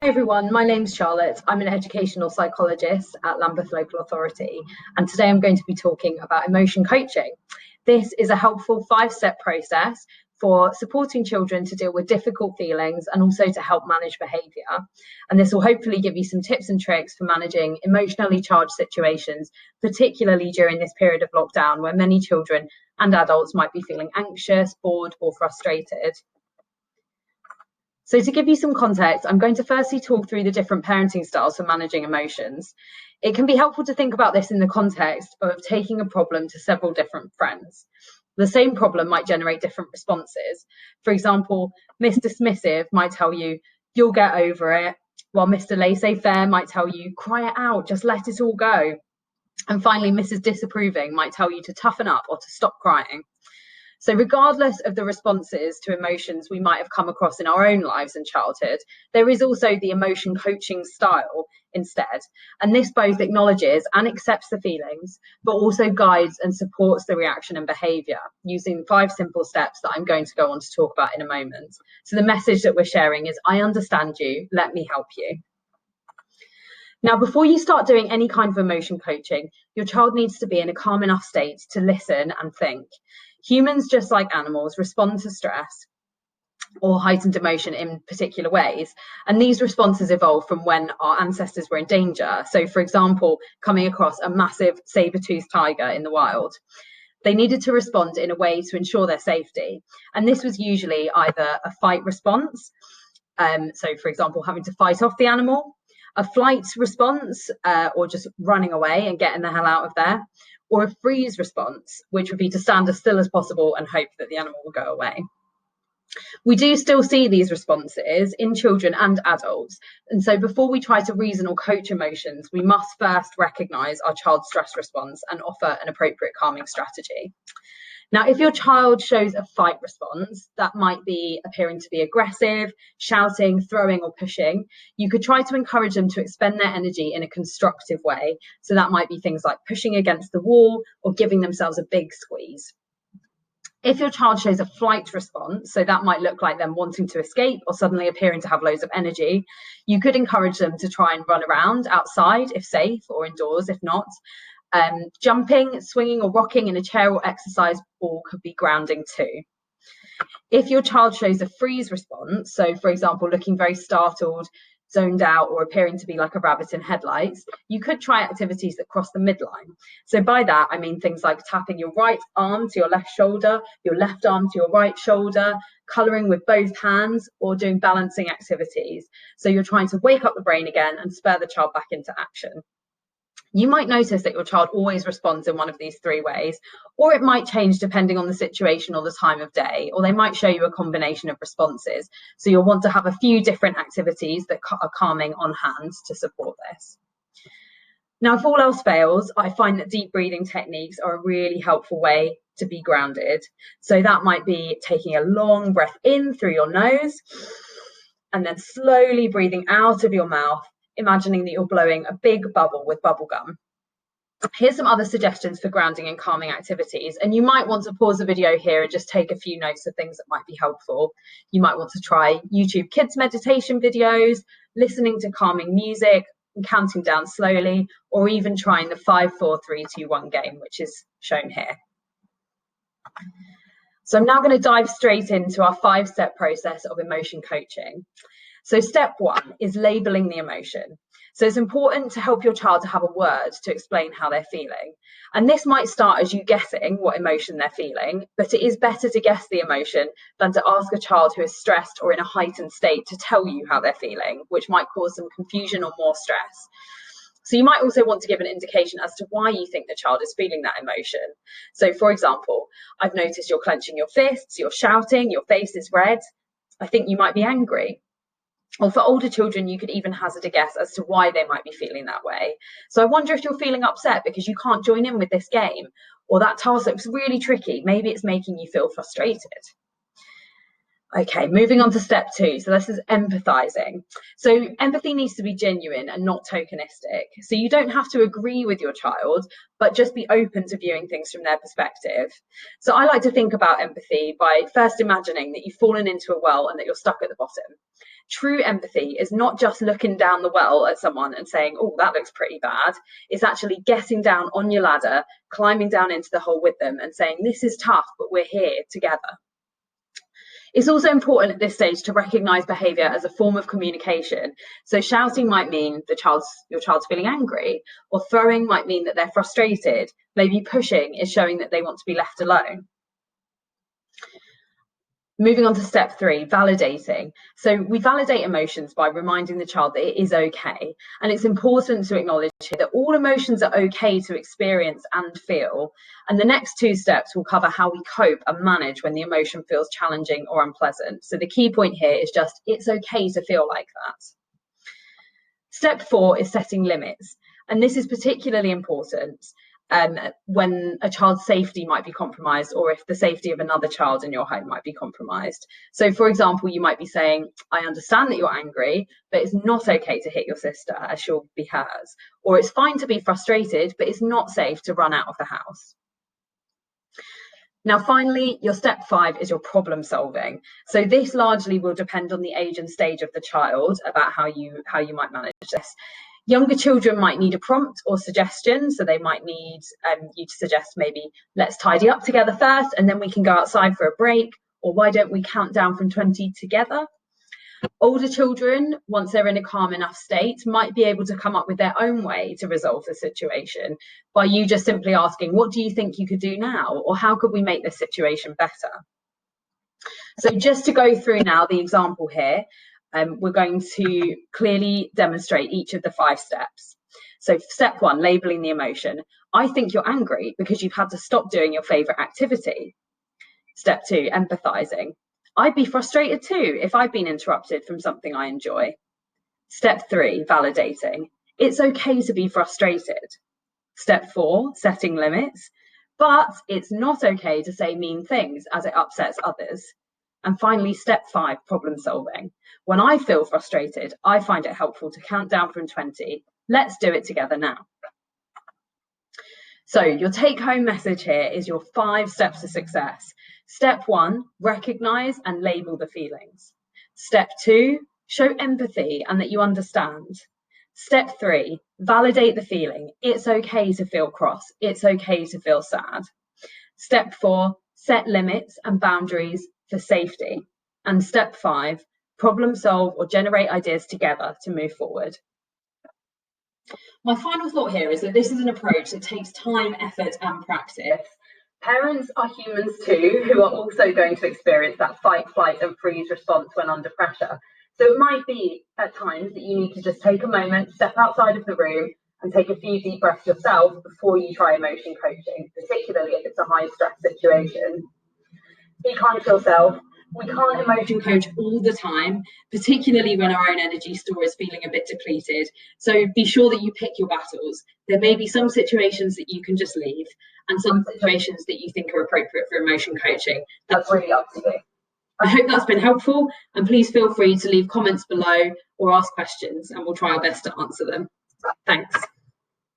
Everyone, my name's Charlotte. I'm an educational psychologist at Lambeth Local Authority, and today I'm going to be talking about emotion coaching. This is a helpful 5-step process for supporting children to deal with difficult feelings and also to help manage behaviour. And this will hopefully give you some tips and tricks for managing emotionally charged situations, particularly during this period of lockdown where many children and adults might be feeling anxious, bored or frustrated. So to give you some context, I'm going to firstly talk through the different parenting styles for managing emotions. It can be helpful to think about this in the context of taking a problem to several different friends. The same problem might generate different responses. For example, Mr. Dismissive might tell you, you'll get over it, while Mr. Laissez-faire might tell you, cry it out, just let it all go. And finally, Mrs. Disapproving might tell you to toughen up or to stop crying. So regardless of the responses to emotions we might have come across in our own lives in childhood, there is also the emotion coaching style instead. And this both acknowledges and accepts the feelings, but also guides and supports the reaction and behaviour using 5 simple steps that I'm going to go on to talk about in a moment. So the message that we're sharing is, I understand you, let me help you. Now, before you start doing any kind of emotion coaching, your child needs to be in a calm enough state to listen and think. Humans, just like animals, respond to stress or heightened emotion in particular ways. And these responses evolved from when our ancestors were in danger. So, for example, coming across a massive saber-toothed tiger in the wild. They needed to respond in a way to ensure their safety. And this was usually either a fight response, so for example, having to fight off the animal, a flight response, or just running away and getting the hell out of there, or a freeze response, which would be to stand as still as possible and hope that the animal will go away. We do still see these responses in children and adults. And so before we try to reason or coach emotions, we must first recognise our child's stress response and offer an appropriate calming strategy. Now, if your child shows a fight response, that might be appearing to be aggressive, shouting, throwing or pushing, you could try to encourage them to expend their energy in a constructive way. So that might be things like pushing against the wall or giving themselves a big squeeze. If your child shows a flight response, so that might look like them wanting to escape or suddenly appearing to have loads of energy, you could encourage them to try and run around outside if safe or indoors if not. Jumping, swinging or rocking in a chair or exercise ball could be grounding too. If your child shows a freeze response, so for example, looking very startled, zoned out or appearing to be like a rabbit in headlights, you could try activities that cross the midline. So by that, I mean things like tapping your right arm to your left shoulder, your left arm to your right shoulder, colouring with both hands or doing balancing activities. So you're trying to wake up the brain again and spur the child back into action. You might notice that your child always responds in one of these 3 ways, or it might change depending on the situation or the time of day, or they might show you a combination of responses. So you'll want to have a few different activities that are calming on hand to support this. Now, if all else fails, I find that deep breathing techniques are a really helpful way to be grounded. So that might be taking a long breath in through your nose and then slowly breathing out of your mouth, imagining that you're blowing a big bubble with bubble gum. Here's some other suggestions for grounding and calming activities. And you might want to pause the video here and just take a few notes of things that might be helpful. You might want to try YouTube kids meditation videos, listening to calming music, and counting down slowly, or even trying the 5, 4, 3, 2, 1 game, which is shown here. So I'm now going to dive straight into our 5-step process of emotion coaching. So step 1 is labeling the emotion. So it's important to help your child to have a word to explain how they're feeling. And this might start as you guessing what emotion they're feeling, but it is better to guess the emotion than to ask a child who is stressed or in a heightened state to tell you how they're feeling, which might cause some confusion or more stress. So you might also want to give an indication as to why you think the child is feeling that emotion. So for example, I've noticed you're clenching your fists, you're shouting, your face is red. I think you might be angry. Or for older children, you could even hazard a guess as to why they might be feeling that way. So I wonder if you're feeling upset because you can't join in with this game, or that task looks really tricky. Maybe it's making you feel frustrated. Okay, moving on to step 2. So this is empathizing. So empathy needs to be genuine and not tokenistic. So you don't have to agree with your child, but just be open to viewing things from their perspective. So I like to think about empathy by first imagining that you've fallen into a well and that you're stuck at the bottom. True empathy is not just looking down the well at someone and saying, oh, that looks pretty bad. It's actually getting down on your ladder, climbing down into the hole with them and saying, this is tough, but we're here together. It's also important at this stage to recognise behaviour as a form of communication. So shouting might mean your child's feeling angry, or throwing might mean that they're frustrated. Maybe pushing is showing that they want to be left alone. Moving on to step 3, validating. So we validate emotions by reminding the child that it is okay. And it's important to acknowledge here that all emotions are okay to experience and feel. And the next 2 steps will cover how we cope and manage when the emotion feels challenging or unpleasant. So the key point here is just, it's okay to feel like that. Step 4 is setting limits. And this is particularly important when a child's safety might be compromised, or if the safety of another child in your home might be compromised. So for example, you might be saying, I understand that you're angry, but it's not okay to hit your sister as she'll be hers. Or it's fine to be frustrated, but it's not safe to run out of the house. Now, finally, your step 5 is your problem solving. So this largely will depend on the age and stage of the child about how you might manage this. Younger children might need a prompt or suggestion, so they might need you to suggest maybe, let's tidy up together first and then we can go outside for a break, or why don't we count down from 20 together? Older children, once they're in a calm enough state, might be able to come up with their own way to resolve the situation by you just simply asking, what do you think you could do now? Or how could we make this situation better? So just to go through now the example here, we're going to clearly demonstrate each of the 5 steps. So step 1, labeling the emotion. I think you're angry because you've had to stop doing your favorite activity. Step 2, empathizing. I'd be frustrated too if I'd been interrupted from something I enjoy. Step 3, validating. It's okay to be frustrated. Step 4, setting limits. But it's not okay to say mean things as it upsets others. And finally, step 5, problem solving. When I feel frustrated, I find it helpful to count down from 20. Let's do it together now. So your take-home message here is your 5 steps to success. Step 1, recognise and label the feelings. Step 2, show empathy and that you understand. Step 3, validate the feeling. It's okay to feel cross. It's okay to feel sad. Step 4, set limits and boundaries for safety. And step 5, problem solve or generate ideas together to move forward. My final thought here is that this is an approach that takes time, effort, and practice. Parents are humans too, who are also going to experience that fight, flight, and freeze response when under pressure. So it might be at times that you need to just take a moment, step outside of the room, and take a few deep breaths yourself before you try emotion coaching, particularly if it's a high stress situation. Be kind to yourself. We can't emotion coach all the time, particularly when our own energy store is feeling a bit depleted. So be sure that you pick your battles. There may be some situations that you can just leave and some situations that you think are appropriate for emotion coaching. That's really up to you. I hope that's been helpful, and please feel free to leave comments below or ask questions and we'll try our best to answer them. Thanks.